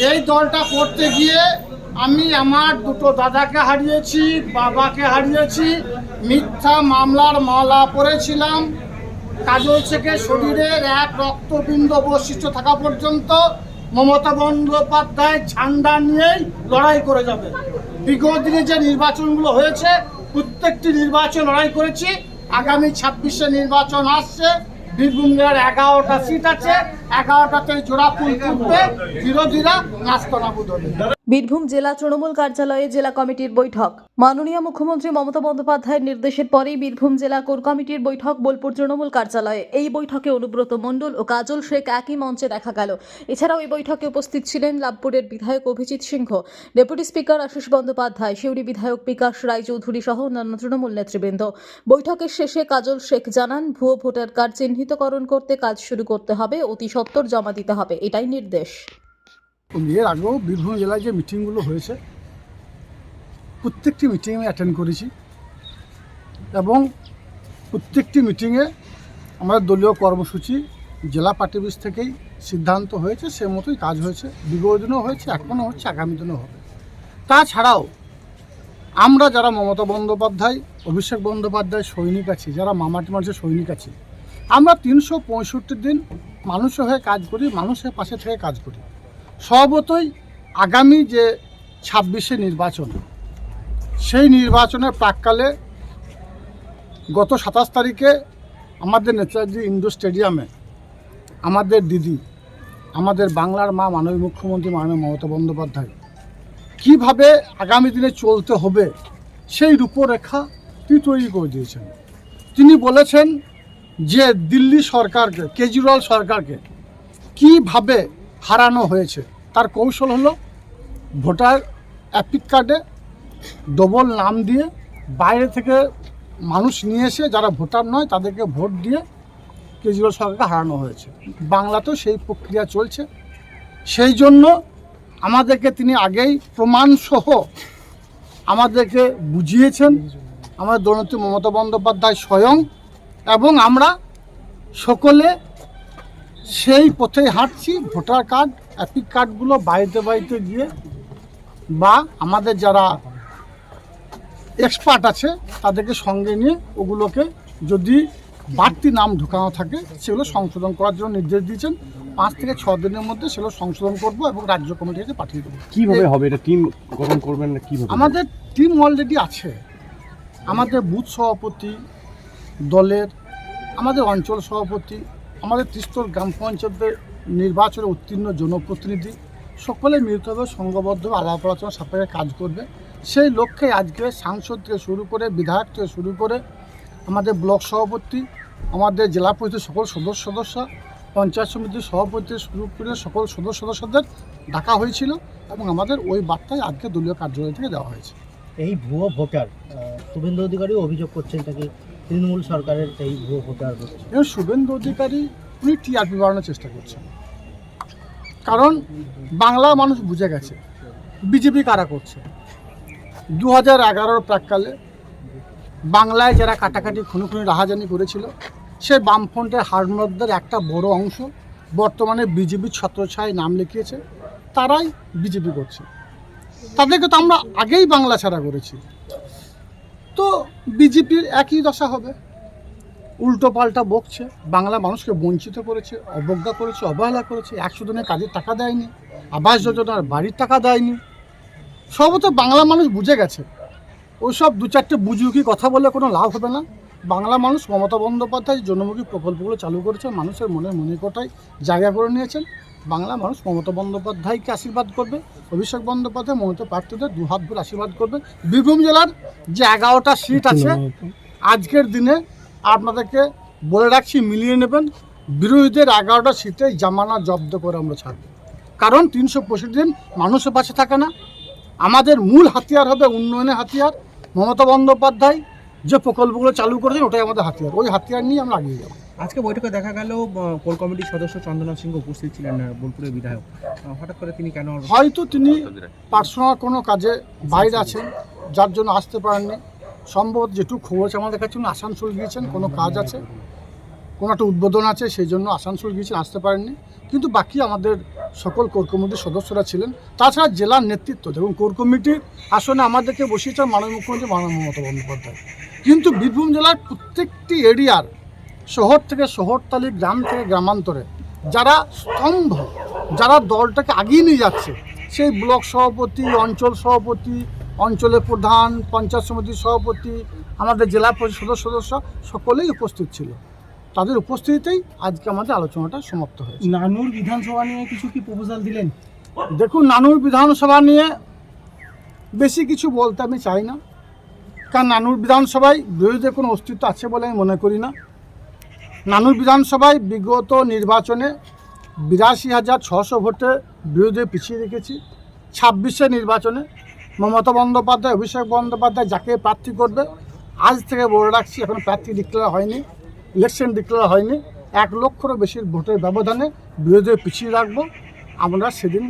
এই দলটা করতে গিয়ে আমি আমার দুটো দাদাকে হারিয়েছি, বাবাকে হারিয়েছি, মিথ্যা মামলার মালা পড়েছিলাম। কাজল শেখের শরীরের এক রক্তবিন্দু অবশিষ্ট থাকা পর্যন্ত মমতা বন্দ্যোপাধ্যায় ঝান্ডা নিয়েই লড়াই করে যাবে। বিগত দিনে যে নির্বাচনগুলো হয়েছে প্রত্যেকটি নির্বাচন লড়াই করেছি। আগামী 26শে নির্বাচন আসছে, বীরভূম জেলার 11টা সিট আছে, 11টাতে জোড়া ফুল ফুটবে, বিরোধীরা নাস্তানাবুদ হবে। বীরভূম জেলা তৃণমূল কার্যালয়ে জেলা কমিটির বৈঠক। মাননীয় মুখ্যমন্ত্রী মমতা বন্দ্যোপাধ্যায়ের নির্দেশের পরেই বীরভূম জেলা কোর কমিটির বৈঠক বোলপুর তৃণমূল কার্যালয়ে। এই বৈঠকে অনুব্রত মণ্ডল ও কাজল শেখ একই মঞ্চে দেখা গেল। এছাড়াও এই বৈঠকে উপস্থিত ছিলেন লাভপুরের বিধায়ক অভিজিৎ সিংহ, ডেপুটি স্পিকার আশিস বন্দ্যোপাধ্যায়, সিউড়ি বিধায়ক বিকাশ রায়চৌধুরী সহ অন্যান্য তৃণমূল নেতৃবৃন্দ। বৈঠকের শেষে কাজল শেখ জানান, ভুয়ো ভোটার কার্ড চিহ্নিতকরণ করতে কাজ শুরু করতে হবে, অতি সত্বর জমা দিতে হবে, এটাই নির্দেশ। এর আগেও বীরভূম জেলায় যে মিটিংগুলো হয়েছে প্রত্যেকটি মিটিংয়ে আমি অ্যাটেন্ড করেছি এবং প্রত্যেকটি মিটিংয়ে আমাদের দলীয় কর্মসূচি জেলা পার্টি অফিস থেকেই সিদ্ধান্ত হয়েছে, সে মতোই কাজ হয়েছে। বিগত দিনও হয়েছে, এখনও হচ্ছে, আগামী দিনও হবে। তাছাড়াও আমরা যারা মমতা বন্দ্যোপাধ্যায়, অভিষেক বন্দ্যোপাধ্যায় সৈনিক আছি, যারা মামাটি মানুষের সৈনিক আছি, আমরা 365 দিন মানুষের হয়ে কাজ করি, মানুষের পাশে থেকে কাজ করি। স্বভাবতই আগামী যে 26শে নির্বাচন, সেই নির্বাচনের প্রাক্কালে গত 27 তারিখে আমাদের নেতাজি ইন্ডোর স্টেডিয়ামে আমাদের দিদি, আমাদের বাংলার মা, মাননীয় মুখ্যমন্ত্রী মাননীয় মমতা বন্দ্যোপাধ্যায় কীভাবে আগামী দিনে চলতে হবে সেই রূপরেখা তিনি তৈরি করে দিয়েছেন। তিনি বলেছেন যে দিল্লি সরকারকে, কেজরিওয়াল সরকারকে কীভাবে হারানো হয়েছে তার কৌশল হলো ভোটার অ্যাপিক কার্ডে ডবল নাম দিয়ে বাইরে থেকে মানুষ নিয়ে এসে যারা ভোটার নয় তাদেরকে ভোট দিয়ে কেজরিওয়াল সরকারকে হারানো হয়েছে। বাংলাতেও সেই প্রক্রিয়া চলছে। সেই জন্য আমাদেরকে তিনি আগেই প্রমাণসহ আমাদেরকে বুঝিয়েছেন, আমাদের দলনেত্রী মমতা বন্দ্যোপাধ্যায় স্বয়ং, এবং আমরা সকলে সেই পথেই হাঁটছি। ভোটার কার্ড, অ্যাপিক কার্ডগুলো বাড়িতে বাড়িতে গিয়ে বা আমাদের যারা এক্সপার্ট আছে তাদেরকে সঙ্গে নিয়ে ওগুলোকে যদি বাড়তি নাম ঢোকানো থাকে সেগুলো সংশোধন করার জন্য নির্দেশ দিয়েছেন। 5 থেকে 6 দিনের মধ্যে সেগুলো সংশোধন করব এবং রাজ্য কমিটিকে পাঠিয়ে দেবো। কীভাবে হবে এটা? টিম গঠন করবেন না কীভাবে? আমাদের টিম অলরেডি আছে। আমাদের বুথ সভাপতি, দলের আমাদের অঞ্চল সভাপতি, আমাদের ত্রিস্তর গ্রাম পঞ্চায়েতের নির্বাচনে উত্তীর্ণ জনপ্রতিনিধি সকলে মিলিতভাবে সংঘবদ্ধভাবে আলাপ আলোচনা সাপেক্ষে কাজ করবে। সেই লক্ষ্যে আজকে সাংসদ থেকে শুরু করে বিধায়ক থেকে শুরু করে আমাদের ব্লক সভাপতি, আমাদের জেলা পরিষদের সকল সদস্য, পঞ্চায়েত সমিতির সভাপতি থেকে শুরু করে সকল সদস্যদের ডাকা হয়েছিল এবং আমাদের ওই বার্তায় আজকে দলীয় কার্যালয় থেকে দেওয়া হয়েছে। এই ভুয়ো ভোটার শুভেন্দু অধিকারী অভিযোগ করছেন তাকে তৃণমূল সরকারের এই ভুয়ো ভোটার। শুভেন্দু অধিকারী উনি টিআরপি বাড়ানোর চেষ্টা করছেন, কারণ বাংলা মানুষ বুঝে গেছে বিজেপি কারা করছে। 2011 প্রাককালে বাংলায় যারা কাটাকাটি খুনোখুনি রাহাজানি করেছিল সেই বামফ্রন্টের হারমাতদের একটা বড় অংশ বর্তমানে বিজেপির ছত্রছায়ায় নাম লিখিয়েছে, তারাই বিজেপি করছে। তাদেরকে তো আমরা আগেই বাংলা ছাড়া করেছি, তো বিজেপির একই দশা হবে। উল্টো পাল্টা বকছে, বাংলা মানুষকে বঞ্চিত করেছে, অবজ্ঞা করেছে, অবহেলা করেছে। 100 দিনের কাজের টাকা দেয়নি, আবাস যোজনার বাড়ির টাকা দেয়নি। সর্বত বাংলা মানুষ বুঝে গেছে। ওইসব 2-4টে বুঝুকি কথা বলে কোনো লাভ হবে না। বাংলা মানুষ মমতা বন্দ্যোপাধ্যায় জনমুখী প্রকল্পগুলো চালু করেছে, মানুষের মনে মনিকোটায় জায়গা করে নিয়েছেন। বাংলা মানুষ মমতা বন্দ্যোপাধ্যায়কে আশীর্বাদ করবে, অভিষেক বন্দ্যোপাধ্যায় মমতা প্রার্থীদের দুহাত ভরে আশীর্বাদ করবে। বীরভূম জেলার যে 11টা সিট আছে আজকের দিনে আপনাদেরকে বলে রাখছি, মিলিয়ে নেবেন। বিরোধীদের 11টা সিটে জামানা জব্দ করে আমরা ছাড়ব, কারণ 365 দিন মানুষের পাশে থাকে না। আমাদের মূল হাতিয়ার হবে উন্নয়নের হাতিয়ার। মমতা বন্দ্যোপাধ্যায় যে প্রকল্পগুলো চালু করেছেন ওটাই আমাদের হাতিয়ার, ওই হাতিয়ার নিয়ে আমরা এগিয়ে যাব। আজকে বৈঠকে দেখা গেল কোর কমিটির সদস্য চন্দনা সিংহ উপস্থিত ছিলেন, বোলপুরের বিধায়ক। হঠাৎ করে তিনি কেন? হয়তো তিনি পার্সোনাল কোনো কাজে বাইরে আছেন, যার জন্য আসতে পারেননি। সম্ভবত যেটুকু খবর আছে আমাদের কাছে, উনি আসানসোল গিয়েছেন, কোনো কাজ আছে, কোনো একটা উদ্বোধন আছে, সেই জন্য আসানসোল গিয়েছেন, আসতে পারেননি। কিন্তু বাকি আমাদের সকল কোর কমিটির সদস্যরা ছিলেন, তাছাড়া জেলার নেতৃত্ব। দেখুন, কোর কমিটির আসনে আমাদেরকে বসিয়েছেন মাননীয় মুখ্যমন্ত্রী মাননীয় মমতা বন্দ্যোপাধ্যায়, কিন্তু বীরভূম জেলার প্রত্যেকটি এরিয়ার শহর থেকে শহরতলি, গ্রাম থেকে গ্রামান্তরে যারা স্তম্ভ, যারা দলটাকে আগিয়ে নিয়ে যাচ্ছে, সেই ব্লক সভাপতি, অঞ্চল সভাপতি, অঞ্চলের প্রধান, পঞ্চায়েত সমিতির সভাপতি, আমাদের জেলা পরিষদ সদস্য সকলেই উপস্থিত ছিল। তাদের উপস্থিতিতেই আজকে আমাদের আলোচনাটা সমাপ্ত হয়েছে। নানুর বিধানসভা নিয়ে কিছু কি প্রপোজাল দিলেন? দেখুন, নানুর বিধানসভা নিয়ে বেশি কিছু বলতে আমি চাই না, কারণ নানুর বিধানসভায় বিরোধীদের কোনো অস্তিত্ব আছে বলে আমি মনে করি না। নানুর বিধানসভায় বিগত নির্বাচনে ৮২,৬০০ ভোটে বিরোধী পিছিয়ে রেখেছি। ২৬শে নির্বাচনে মমতা বন্দ্যোপাধ্যায়, অভিষেক বন্দ্যোপাধ্যায় যাকে প্রার্থী করবে, আজ থেকে বলে রাখছি, এখন প্রার্থী ডিক্লেয়ার হয়নি, ইলেকশন ডিক্লেয়ার হয়নি, ১ লক্ষেরও বেশি ভোটের ব্যবধানে বিরোধী পিছিয়ে রাখবো। আমরা সেদিন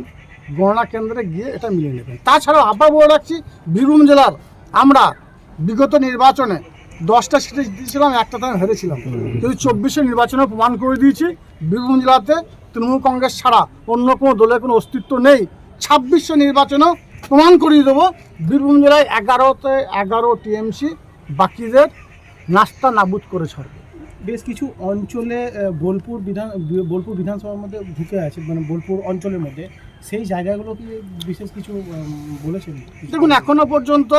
গণনা কেন্দ্রে গিয়ে এটা মিলিয়ে নেবেন। তাছাড়াও আবার বলে রাখছি, বীরভূম জেলার আমরা বিগত নির্বাচনে 10টা সিটে জিতেছিলাম, একটাতে আমি হেরেছিলাম, কিন্তু 24শে নির্বাচনে প্রমাণ করে দিয়েছি বীরভূম জেলাতে তৃণমূল কংগ্রেস ছাড়া অন্য কোনো দলের কোনো অস্তিত্ব নেই। 26শে নির্বাচনেও প্রমাণ করিয়ে দেবো বীরভূম জেলায় 11তে 11 টিএমসি বাকিদের নাস্তা নাবুদ করে ছাড়বে। বেশ কিছু অঞ্চলে বোলপুর বিধানসভার মধ্যে ঢুকে আছে, মানে বোলপুর অঞ্চলের মধ্যে, সেই জায়গাগুলো কি বিশেষ কিছু বলেছেন? দেখুন, এখনো পর্যন্ত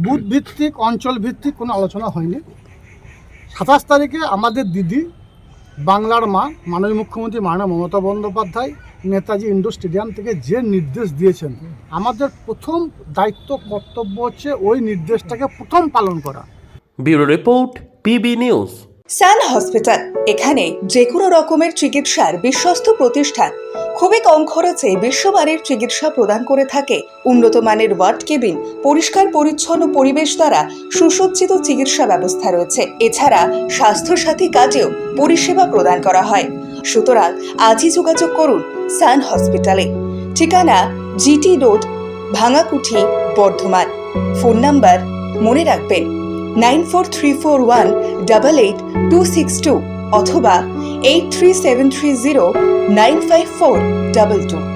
বুথ ভিত্তিক, অঞ্চল ভিত্তিক কোনো আলোচনা হয়নি। ২৭ তারিখে আমাদের দিদি, বাংলার মা, মাননীয় মুখ্যমন্ত্রী মাননীয় মমতা বন্দ্যোপাধ্যায় নেতাজি ইন্ডোর স্টেডিয়াম থেকে যে নির্দেশ দিয়েছেন, আমাদের প্রথম দায়িত্ব, কর্তব্য হচ্ছে ওই নির্দেশটাকে প্রথম পালন করা। Bureau report, PB news. Sun hospital, এখানে যে কোনো রকমের চিকিৎসার বিশ্বস্ত প্রতিষ্ঠান। খুবই কম খরচে বিশ্বমানের চিকিৎসা প্রদান করে থাকে। উন্নত মানের ওয়ার্ড কেবিন, পরিষ্কার পরিচ্ছন্ন পরিবেশ দ্বারা সুসজ্জিত চিকিৎসা ব্যবস্থা রয়েছে। এছাড়া স্বাস্থ্যসাথী কাজেও পরিষেবা প্রদান করা হয়। সুতরাং আজই যোগাযোগ করুন সান হসপিটালে। ঠিকানা GT road, Bhangakuthi, Bardhaman. Phone number মনে রাখবেন 9434188262 অথবা 83730954222।